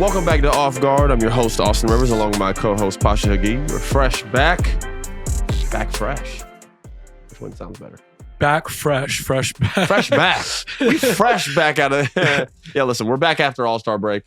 Welcome back to Off Guard. I'm your host, Austin Rivers, along with my co-host, Pausha. We're fresh back. Back fresh. Which one sounds better? Back fresh back. Fresh back. We fresh back out of... Yeah, listen, we're back after All-Star break.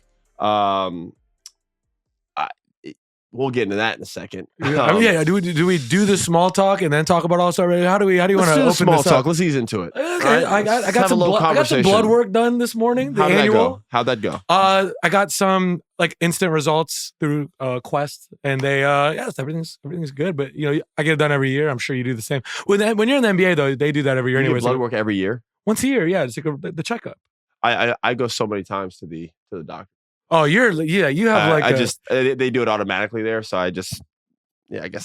We'll get into that in a second. Do we do the small talk and then talk about All-Star break? How do we want to open small this talk? up? Let's ease into it. Okay, right? I got some blood work done this morning. The annual. How'd that go? I got some like instant results through Quest, and they everything's good. But I get it done every year. I'm sure you do the same. When you're in the NBA though, they do that every year anyway. Blood work every year. Once a year, yeah. It's like the checkup. I go so many times to the doctor. Oh, you have they do it automatically there, so I guess.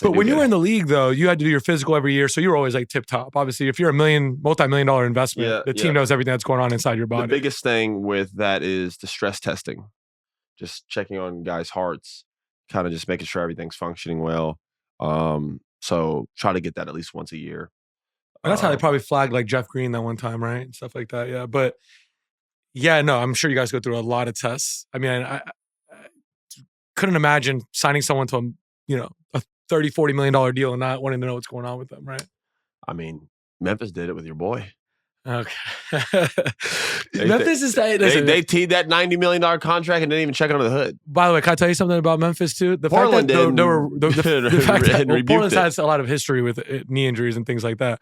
But when you were in the league, though, you had to do your physical every year, so you were always like tip top. Obviously, if you're a multi-million-dollar investment, the team knows everything that's going on inside your body. The biggest thing with that is the stress testing, just checking on guys' hearts, kind of just making sure everything's functioning well. So try to get that at least once a year. And that's how they probably flagged like Jeff Green that one time, right? And stuff like that. Yeah, but. Yeah, no, I'm sure you guys go through a lot of tests. I mean, I couldn't imagine signing someone to a $30-40 million deal and not wanting to know what's going on with them, right? I mean, Memphis did it with your boy. Okay. Memphis is they teed that $90 million contract and didn't even check under the hood. By the way, can I tell you something about Memphis too? Portland had a lot of history with knee injuries and things like that.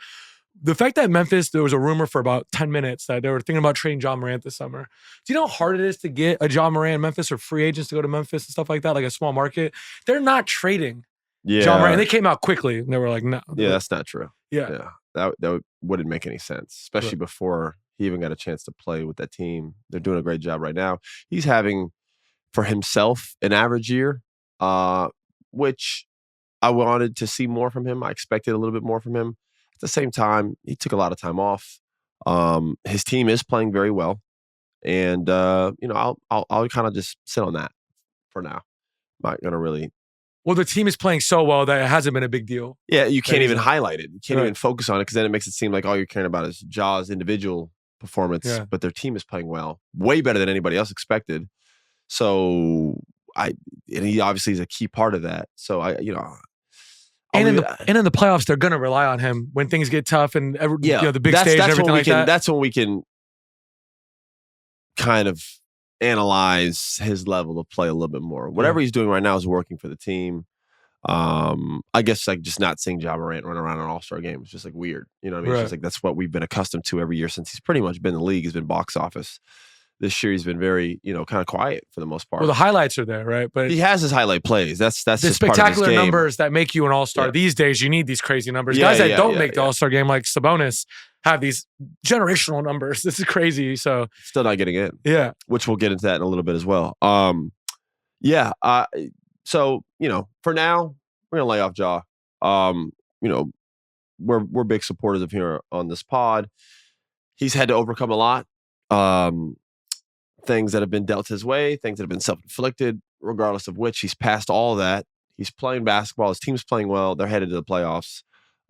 The fact that Memphis, there was a rumor for about 10 minutes that they were thinking about trading Ja Morant this summer. Do you know how hard it is to get a Ja Morant in Memphis or free agents to go to Memphis and stuff like that, like a small market? They're not trading Ja Morant. And they came out quickly and they were like, no. Yeah, that's not true. Yeah. That wouldn't make any sense, especially before he even got a chance to play with that team. They're doing a great job right now. He's having, for himself, an average year, which I wanted to see more from him. I expected a little bit more from him. At the same time, he took a lot of time off. His team is playing very well, and I'll kind of just sit on that for now. I'm not gonna really. Well, the team is playing so well that it hasn't been a big deal. Yeah, you can't even highlight it. You can't even focus on it because then it makes it seem like all you're caring about is Ja's individual performance. Yeah. But their team is playing well, way better than anybody else expected. So and he obviously is a key part of that. So And in the playoffs, they're going to rely on him when things get tough and the big stage and everything like that. That's when we can kind of analyze his level of play a little bit more. Whatever he's doing right now is working for the team. I guess like just not seeing Ja Morant run around an All-Star game is just like weird. You know what I mean? It's just like that's what we've been accustomed to every year since he's pretty much been in the league. He's been box office. This year he's been very, kind of quiet for the most part. Well, the highlights are there, right? But he has his highlight plays. That's the spectacular numbers that make you an all-star. Yeah. These days, you need these crazy numbers. Guys that don't make the all-star game, like Sabonis, have these generational numbers. This is crazy. So still not getting in. Yeah, which we'll get into that in a little bit as well. So for now, we're gonna lay off Ja. We're big supporters of him on this pod. He's had to overcome a lot. Things that have been dealt his way, things that have been self-inflicted, regardless of which he's passed all of that. He's playing basketball. His team's playing well. They're headed to the playoffs.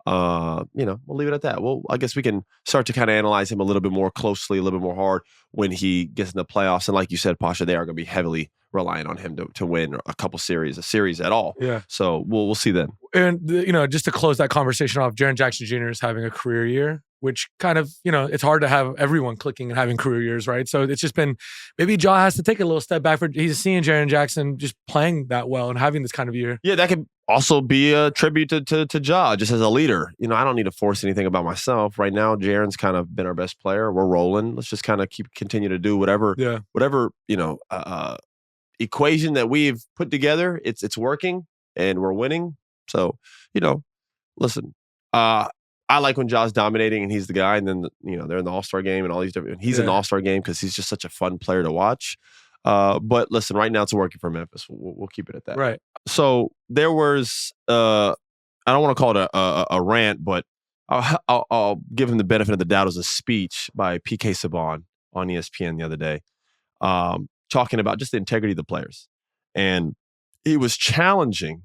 We'll leave it at that. Well, I guess we can start to kind of analyze him a little bit more closely, a little bit more hard when he gets in the playoffs. And like you said, Pausha, they are going to be heavily relying on him to win a series at all. Yeah. So we'll see then. And just to close that conversation off, Jaren Jackson Jr. is having a career year, which kind of, it's hard to have everyone clicking and having career years, right? So it's just been, maybe Ja has to take a little step back he's seeing Jaren Jackson just playing that well and having this kind of year. Yeah, that could also be a tribute to Ja, just as a leader. I don't need to force anything about myself. Right now, Jaren's kind of been our best player. We're rolling. Let's just kind of continue to do whatever equation that we've put together. It's working and we're winning. So, listen, I like when Ja's dominating and he's the guy, and then they're in the All-Star game and all these different. He's in the All-Star game because he's just such a fun player to watch. But listen, right now it's working for Memphis. We'll keep it at that. Right. So there was I don't want to call it a rant, but I'll give him the benefit of the doubt as a speech by PK Subban on ESPN the other day, talking about just the integrity of the players, and he was challenging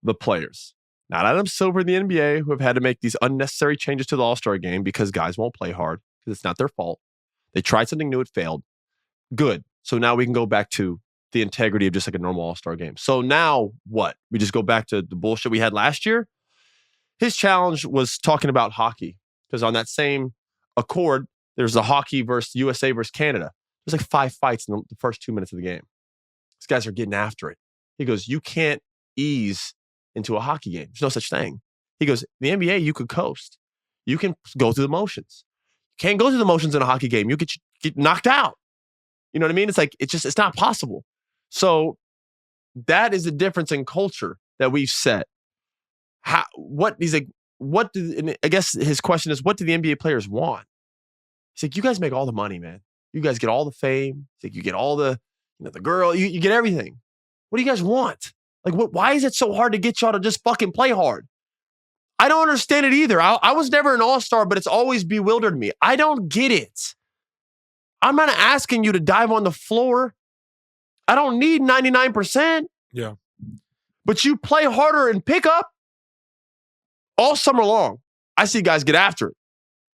the players. Not Adam Silver in the NBA, who have had to make these unnecessary changes to the All-Star game because guys won't play hard because it's not their fault. They tried something new, it failed. Good. So now we can go back to the integrity of just like a normal All-Star game. So now what? We just go back to the bullshit we had last year? His challenge was talking about hockey, because on that same accord, there's the hockey versus USA versus Canada. There's like 5 fights in the first 2 minutes of the game. These guys are getting after it. He goes, you can't ease into a hockey game. There's no such thing. He goes, the NBA, you could coast. You can go through the motions. You can't go through the motions in a hockey game. You could get knocked out. You know what I mean? It's like, it's not possible. So that is the difference in culture that we've set. I guess his question is, what do the NBA players want? He's like, you guys make all the money, man. You guys get all the fame. He's like, you get all the, the girl, you get everything. What do you guys want? Like, why is it so hard to get y'all to just fucking play hard? I don't understand it either. I was never an all-star, but it's always bewildered me. I don't get it. I'm not asking you to dive on the floor. I don't need 99%. Yeah. But you play harder in pickup all summer long. I see guys get after it.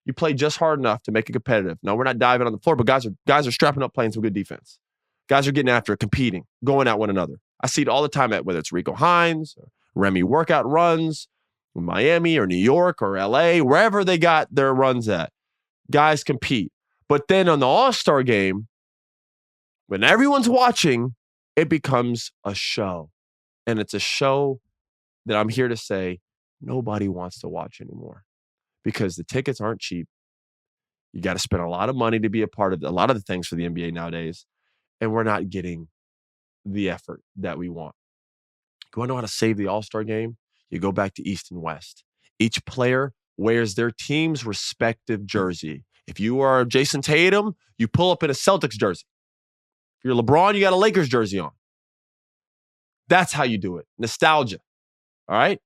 You play just hard enough to make it competitive. No, we're not diving on the floor, but guys are strapping up, playing some good defense. Guys are getting after it, competing, going at one another. I see it all the time at whether it's Rico Hines, or Remy workout runs, in Miami or New York or LA, wherever they got their runs at. Guys compete. But then on the All-Star game, when everyone's watching, it becomes a show. And it's a show that I'm here to say nobody wants to watch anymore, because the tickets aren't cheap. You got to spend a lot of money to be a part of a lot of the things for the NBA nowadays. And we're not getting the effort that we want. You want to know how to save the All-Star game? You go back to East and West. Each player wears their team's respective jersey. If you are Jason Tatum, you pull up in a Celtics jersey. If you're LeBron, you got a Lakers jersey on. That's how you do it. Nostalgia. All right?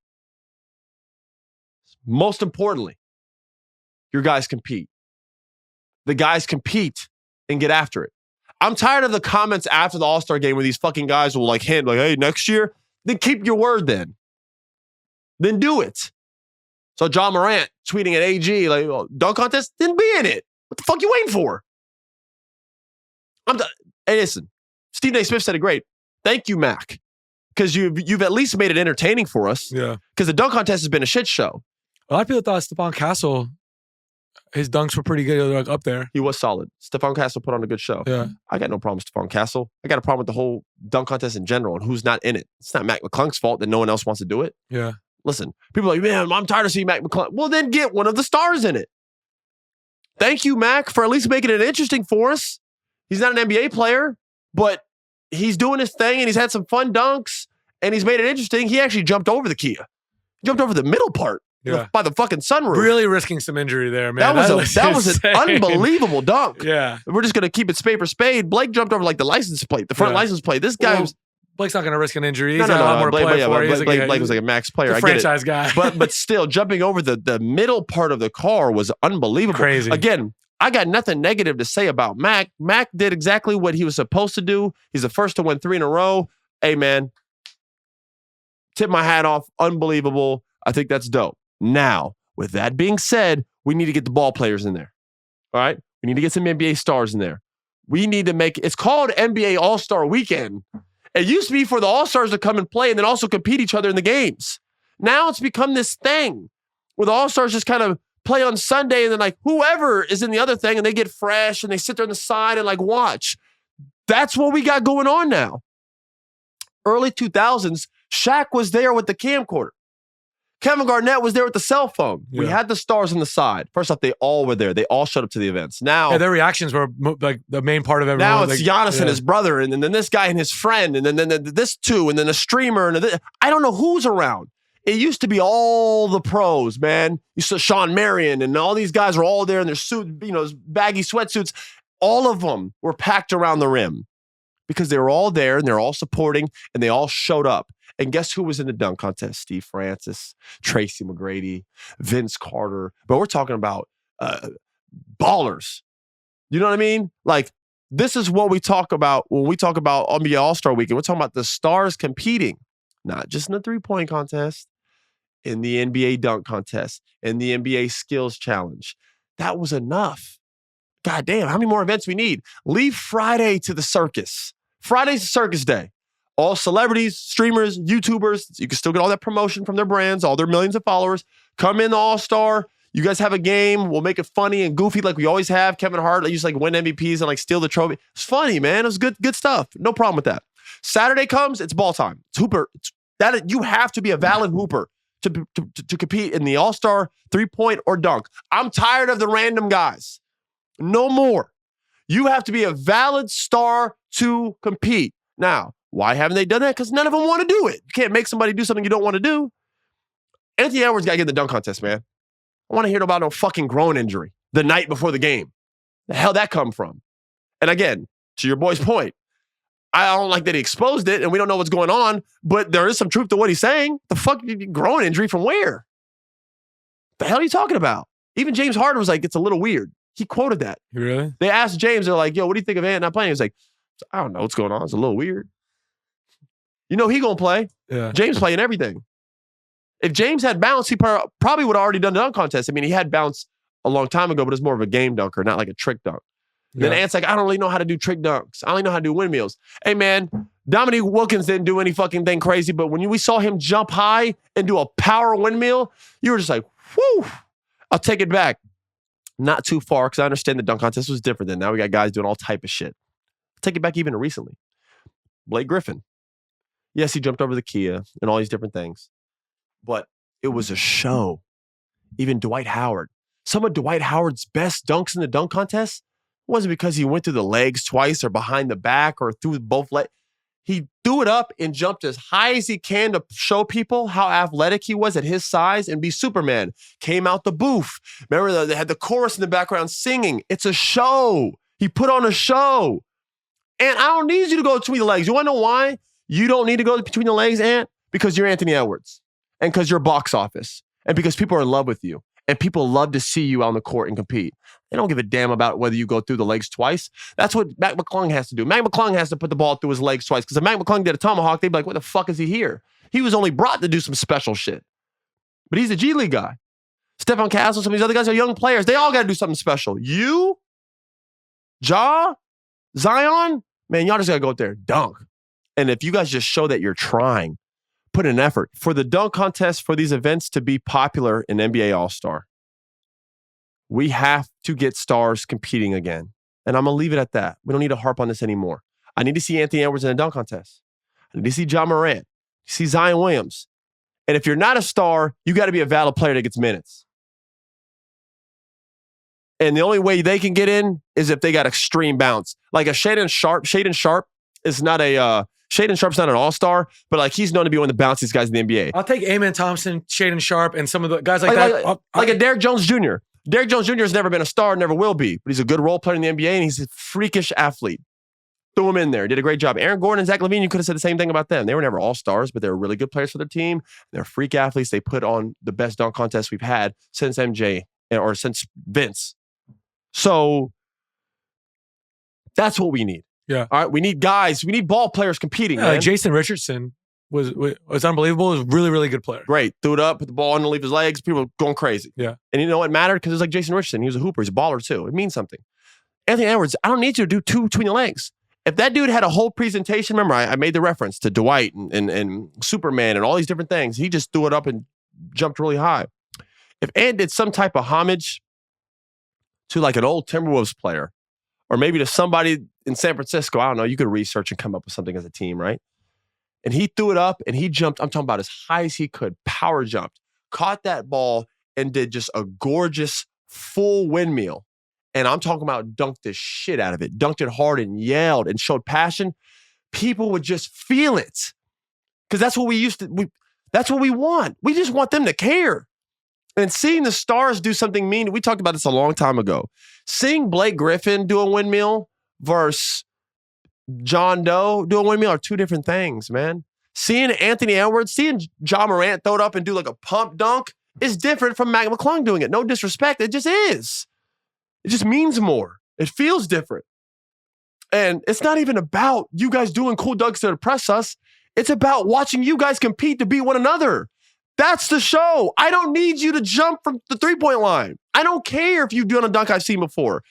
Most importantly, your guys compete. The guys compete and get after it. I'm tired of the comments after the All-Star game where these fucking guys will hint hey, next year, then keep your word then. Then do it. So Ja Morant tweeting at AG, dunk contest, didn't be in it. What the fuck you waiting for? Hey, listen, Stephen A. Smith said it great. Thank you, Mac. Because you've at least made it entertaining for us. Yeah. Because the dunk contest has been a shit show. A lot of people thought Stephon Castle, his dunks were pretty good, up there. He was solid. Stephon Castle put on a good show. Yeah. I got no problem with Stephon Castle. I got a problem with the whole dunk contest in general and who's not in it. It's not Mac McClung's fault that no one else wants to do it. Yeah. Listen, people are like, man, I'm tired of seeing Mac McClung. Well, then get one of the stars in it. Thank you, Mac, for at least making it interesting for us. He's not an NBA player, but he's doing his thing and he's had some fun dunks and he's made it interesting. He actually jumped over the Kia. He jumped over the middle part by the fucking sunroof. Really risking some injury there, man. That was an unbelievable dunk. Yeah. We're just going to keep it spade for spade. Blake jumped over the license plate, the front license plate. This guy was... Blake's not going to risk an injury. He's no. got a lot more to play for. Blake was like a max player. I franchise guy. but still, jumping over the middle part of the car was unbelievable. Crazy. Again, I got nothing negative to say about Mac. Mac did exactly what he was supposed to do. He's the first to win 3 in a row. Hey, man, tip my hat off. Unbelievable. I think that's dope. Now, with that being said, we need to get the ball players in there. All right? We need to get some NBA stars in there. We need to it's called NBA All-Star Weekend. It used to be for the All-Stars to come and play and then also compete each other in the games. Now it's become this thing where the All-Stars just kind of play on Sunday and then whoever is in the other thing and they get fresh and they sit there on the side and watch. That's what we got going on now. Early 2000s, Shaq was there with the camcorder. Kevin Garnett was there with the cell phone. Yeah. We had the stars on the side. First off, they all were there. They all showed up to the events. Now, their reactions were the main part of everyone. Now it's Giannis and his brother, and then this guy and his friend, and then this two, and then a streamer, and I don't know who's around. It used to be all the pros, man. You saw Sean Marion, and all these guys were all there in their suit, baggy sweatsuits. All of them were packed around the rim because they were all there, and they're all supporting, and they all showed up. And guess who was in the dunk contest? Steve Francis, Tracy McGrady, Vince Carter. But we're talking about ballers. You know what I mean? This is what we talk about when we talk about NBA All-Star Weekend. We're talking about the stars competing, not just in the three-point contest, in the NBA dunk contest, in the NBA skills challenge. That was enough. God damn, how many more events we need? Leave Friday to the circus. Friday's circus day. All celebrities, streamers, YouTubers, you can still get all that promotion from their brands, all their millions of followers. Come in the All-Star. You guys have a game. We'll make it funny and goofy like we always have. Kevin Hart used to win MVPs and steal the trophy. It's funny, man. It was good stuff. No problem with that. Saturday comes, it's ball time. It's hooper. You have to be a valid hooper to compete in the All-Star, 3-point, or dunk. I'm tired of the random guys. No more. You have to be a valid star to compete. Now, why haven't they done that? Because none of them want to do it. You can't make somebody do something you don't want to do. Anthony Edwards got to get in the dunk contest, man. I want to hear about no fucking groin injury the night before the game. The hell that come from? And again, to your boy's point, I don't like that he exposed it and we don't know what's going on, but there is some truth to what he's saying. The fuck, groin injury from where? The hell are you talking about? Even James Harden was like, it's a little weird. He quoted that. Really? They asked James, they're like, yo, what do you think of Ant not playing? He was like, I don't know what's going on. It's a little weird. You know he gonna play. Yeah. James playing everything. If James had bounce, he probably would have already done the dunk contest. I mean, he had bounce a long time ago, but it's more of a game dunker, not like a trick dunk. Yeah. Then Ant's like, I don't really know how to do trick dunks. I only know how to do windmills. Hey, man, Dominique Wilkins didn't do any fucking thing crazy, but when we saw him jump high and do a power windmill, you were just like, whew, I'll take it back. Not too far, because I understand the dunk contest was different then. Now we got guys doing all type of shit. Take it back even recently. Blake Griffin. Yes, he jumped over the Kia and all these different things, but it was a show. Even Dwight Howard. Some of Dwight Howard's best dunks in the dunk contest wasn't because he went through the legs twice or behind the back or through both legs. He threw it up and jumped as high as he can to show people how athletic he was at his size and be Superman. Came out the booth. Remember, they had the chorus in the background singing. It's a show. He put on a show. And I don't need you to go between the legs. You want to know why? You don't need to go between the legs, Ant? Because you're Anthony Edwards. And because you're box office. And because people are in love with you. And people love to see you on the court and compete. They don't give a damn about whether you go through the legs twice. That's what Mac McClung has to do. Mac McClung has to put the ball through his legs twice. Because if Mac McClung did a tomahawk, they'd be like, what the fuck is he here? He was only brought to do some special shit. But he's a G League guy. Stephon Castle, some of these other guys are young players. They all got to do something special. You, Ja, Zion, man, y'all just got to go out there and dunk. And if you guys just show that you're trying, put in effort for the dunk contest, for these events to be popular in NBA All-Star, we have to get stars competing again. And I'm going to leave it at that. We don't need to harp on this anymore. I need to see Anthony Edwards in a dunk contest. I need to see Ja Morant. See Zion Williams. And if you're not a star, you got to be a valid player that gets minutes. And the only way they can get in is if they got extreme bounce. Like a Shaedon Sharpe is not a... Shaedon Sharpe's not an all-star, but he's known to be one of the bounciest guys in the NBA. I'll take Amen Thompson, Shaedon Sharpe, and some of the guys like that. Like a Derrick Jones Jr. Derrick Jones Jr. has never been a star, never will be, but he's a good role player in the NBA, and he's a freakish athlete. Threw him in there. Did a great job. Aaron Gordon and Zach LaVine, you could have said the same thing about them. They were never all-stars, but they were really good players for their team. They're freak athletes. They put on the best dunk contest we've had since MJ or since Vince. So that's what we need. Yeah. All right. We need guys. We need ball players competing. Like Jason Richardson was unbelievable. Was a really, really good player. Great. Threw it up, put the ball underneath his legs. People were going crazy. Yeah. And you know what mattered? Because it was like Jason Richardson. He was a hooper. He's a baller too. It means something. Anthony Edwards, I don't need you to do two between the legs. If that dude had a whole presentation, remember I made the reference to Dwight and Superman and all these different things. He just threw it up and jumped really high. If Ant did some type of homage to like an old Timberwolves player, or maybe to somebody in San Francisco, I don't know, you could research and come up with something as a team, right? And he threw it up and he jumped, I'm talking about as high as he could, power jumped, caught that ball and did just a gorgeous full windmill. And I'm talking about dunked the shit out of it, dunked it hard and yelled and showed passion. People would just feel it. Because that's what that's what we want. We just want them to care. And seeing the stars do something mean, we talked about this a long time ago. Seeing Blake Griffin do a windmill versus John Doe do a windmill are two different things, man. Seeing Anthony Edwards, seeing Ja Morant throw it up and do like a pump dunk is different from Mac McClung doing it. No disrespect, it just is. It just means more. It feels different. And it's not even about you guys doing cool dunks to impress us. It's about watching you guys compete to beat one another. That's the show. I don't need you to jump from the three-point line. I don't care if you've done a dunk I've seen before.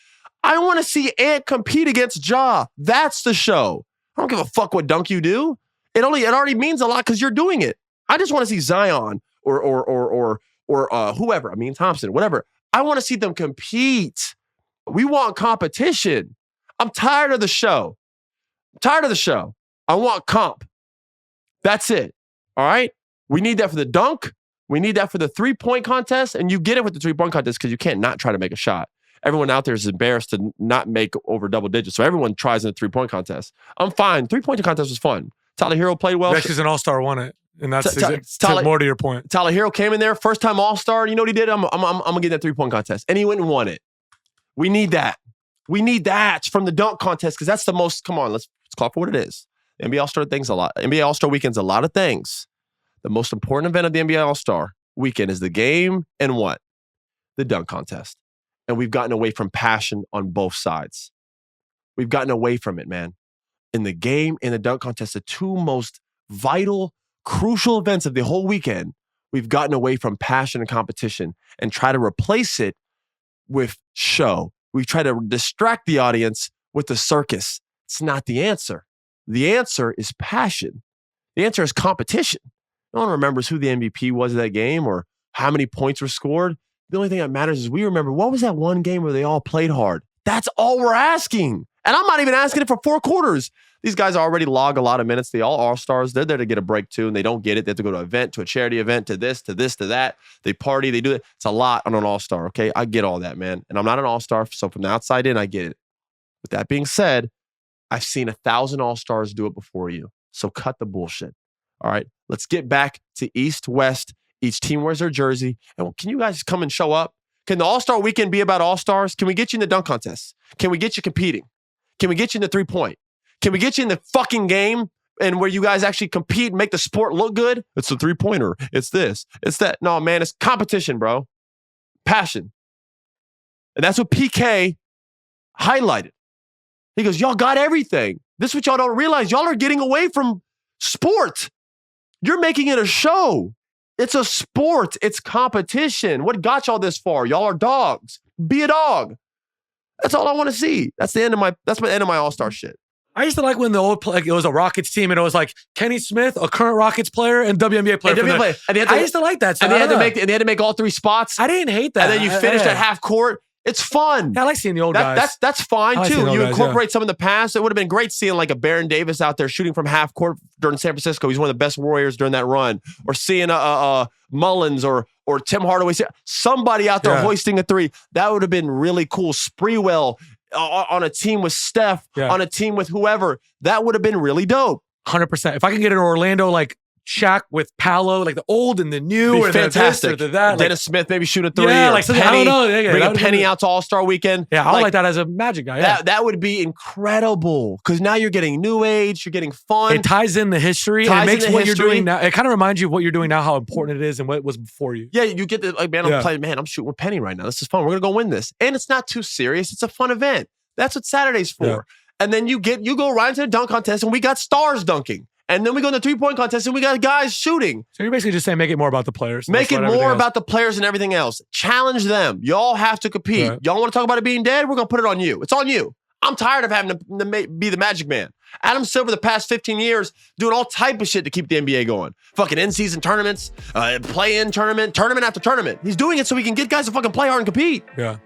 I want to see Ant compete against Ja. That's the show. I don't give a fuck what dunk you do. It already means a lot because you're doing it. I just want to see Zion or whoever. I mean Thompson, whatever. I want to see them compete. We want competition. I'm tired of the show. I want comp. That's it. All right? We need that for the dunk. We need that for the 3-point contest. And you get it with the 3-point contest because you can't not try to make a shot. Everyone out there is embarrassed to not make over double digits. So everyone tries in the 3-point contest. I'm fine. 3-point contest was fun. Tyler Hero played well. Because an all-star won it. And that's more to your point. Tyler Hero came in there, first time all-star. You know what he did? I'm going to get that 3-point contest. And he went and won it. We need that. We need that from the dunk contest because that's the most, come on, let's call for what it is. The NBA All-Star thing's a lot. NBA All-Star Weekend's a lot of things. The most important event of the NBA All-Star Weekend is the game and what? The dunk contest. And we've gotten away from passion on both sides. We've gotten away from it, man. In the game and the dunk contest, the two most vital, crucial events of the whole weekend, we've gotten away from passion and competition and try to replace it with show. We try to distract the audience with the circus. It's not the answer. The answer is passion. The answer is competition. No one remembers who the MVP was of that game or how many points were scored. The only thing that matters is we remember what was that one game where they all played hard. That's all we're asking. And I'm not even asking it for 4 quarters. These guys already log a lot of minutes. They all-stars. They're there to get a break too, and they don't get it. They have to go to an event, to a charity event, to this, to that. They party. They do it. It's a lot on an all-star, okay? I get all that, man. And I'm not an all-star, so from the outside in, I get it. With that being said, I've seen 1,000 all-stars do it before you. So cut the bullshit. All right? Let's get back to East-West. Each team wears their jersey. And can you guys come and show up? Can the All-Star Weekend be about all-stars? Can we get you in the dunk contest? Can we get you competing? Can we get you in the 3-point? Can we get you in the fucking game and where you guys actually compete and make the sport look good? It's the 3-pointer. It's this. It's that. No, man, it's competition, bro. Passion. And that's what PK highlighted. He goes, y'all got everything. This is what y'all don't realize. Y'all are getting away from sport. You're making it a show. It's a sport. It's competition. What got y'all this far? Y'all are dogs. Be a dog. That's all I want to see. That's the end of my all-star shit. I used to like when it was a Rockets team and it was like Kenny Smith, a current Rockets player, and WNBA player. I used to like that. So and they had to make all 3 spots. I didn't hate that. And then you finished at half court. It's fun. Yeah, I like seeing the old guys. That's fine too. You incorporate guys, some in the past. It would have been great seeing like a Baron Davis out there shooting from half court during San Francisco. He's one of the best Warriors during that run. Or seeing Mullins or Tim Hardaway. Somebody out there hoisting a 3. That would have been really cool. Spreewell on a team with Steph, on a team with whoever. That would have been really dope. 100%. If I can get an Orlando like Shaq with Paolo, like the old and the new, or fantastic. That. Dennis Smith maybe shoot a 3. Yeah, or like Penny, I don't know. Bring a Penny out to All-Star Weekend. Yeah, I like that as a Magic guy. Yeah. That would be incredible because now you're getting new age, you're getting fun. It ties in the history. And it makes what you're doing now. It kind of reminds you of what you're doing now, how important it is, and what was before you. Yeah, you get the like, man. I'm playing. Man, I'm shooting with Penny right now. This is fun. We're gonna go win this, and it's not too serious. It's a fun event. That's what Saturday's for. Yeah. And then you go right into the dunk contest, and we got stars dunking. And then we go in the 3-point contest and we got guys shooting. So you're basically just saying make it more about the players. Make it more about the players and everything else. Challenge them. Y'all have to compete. Right. Y'all want to talk about it being dead? We're going to put it on you. It's on you. I'm tired of having to be the Magic Man. Adam Silver, the past 15 years, doing all type of shit to keep the NBA going. Fucking in-season tournaments, play-in tournament after tournament. He's doing it so he can get guys to fucking play hard and compete. Yeah.